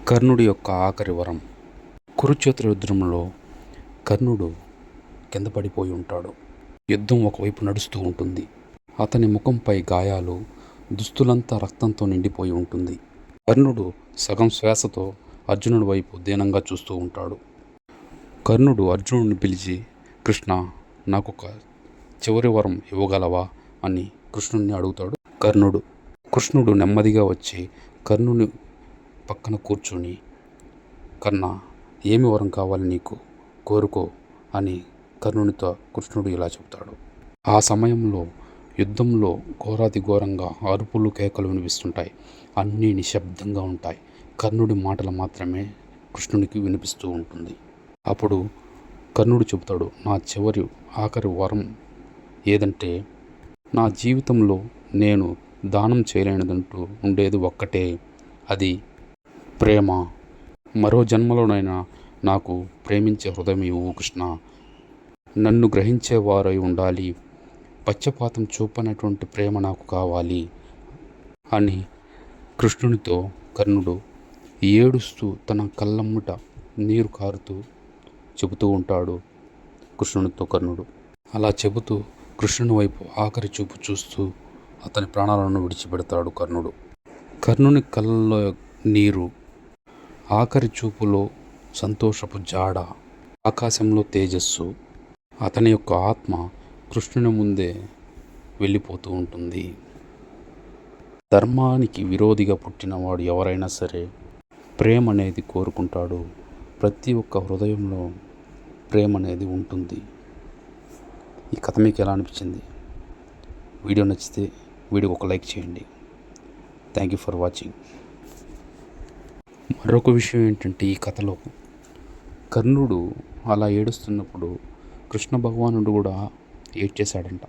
కర్ణుడి యొక్క ఆఖరి వరం. కురుక్షేత్ర యుద్ధంలో కర్ణుడు కింద పడిపోయి ఉంటాడు. యుద్ధం ఒకవైపు నడుస్తూ ఉంటుంది. అతని ముఖంపై గాయాలు, దుస్తులంతా రక్తంతో నిండిపోయి ఉంటుంది. కర్ణుడు సగం శ్వాసతో అర్జునుడి వైపు దీనంగా చూస్తూ ఉంటాడు. కర్ణుడు అర్జునుడిని పిలిచి, కృష్ణ, నాకొక చివరి వరం ఇవ్వగలవా అని కృష్ణుడిని అడుగుతాడు. కృష్ణుడు నెమ్మదిగా వచ్చి కర్ణుని పక్కన కూర్చొని, కర్ణ, ఏమి వరం కావాలి నీకు, కోరుకో అని కర్ణునితో కృష్ణుడు ఇలా చెబుతాడు. ఆ సమయంలో యుద్ధంలో ఘోరాతి ఘోరంగా అరుపులు, కేకలు వినిపిస్తుంటాయి. అన్నీ నిశ్శబ్దంగా ఉంటాయి. కర్ణుడి మాటలు మాత్రమే కృష్ణునికి వినిపిస్తూ ఉంటుంది. అప్పుడు కర్ణుడు చెబుతాడు, నా ఆఖరి వరం ఏదంటే, నా జీవితంలో నేను దానం చేయలేనిదంటూ ఉండేది ఒక్కటే, అది ప్రేమ. మరో జన్మలోనైనా నాకు ప్రేమించే హృదయం ఇవ్వు కృష్ణ. నన్ను గ్రహించేవారై ఉండాలి. పక్షపాతం చూపనటువంటి ప్రేమ నాకు కావాలి అని కృష్ణునితో కర్ణుడు ఏడుస్తూ తన కళ్ళమ్మట నీరు కారుతూ చెబుతూ ఉంటాడు. కృష్ణునితో కర్ణుడు అలా చెబుతూ కృష్ణుని వైపు ఆఖరి చూపు చూస్తూ అతని ప్రాణాలను విడిచిపెడతాడు కర్ణుడు. కర్ణుని కళ్ళల్లో నీరు, ఆఖరి చూపులో సంతోషపు జాడ, ఆకాశంలో తేజస్సు. అతని యొక్క ఆత్మ కృష్ణుని ముందే వెళ్ళిపోతూ ఉంటుంది. ధర్మానికి విరోధిగా పుట్టినవాడు ఎవరైనా సరే ప్రేమ అనేది కోరుకుంటాడు. ప్రతి ఒక్క హృదయంలో ప్రేమ అనేది ఉంటుంది. ఈ కథ మీకు ఎలా అనిపించింది? వీడియో నచ్చితే వీడియోకి ఒక లైక్ చేయండి. Thank you for watching. మరొక విషయం ఏంటంటే, ఈ కథలో కర్ణుడు అలా ఏడుస్తున్నప్పుడు కృష్ణ భగవానుడు కూడా ఏడ్చేశాడంట.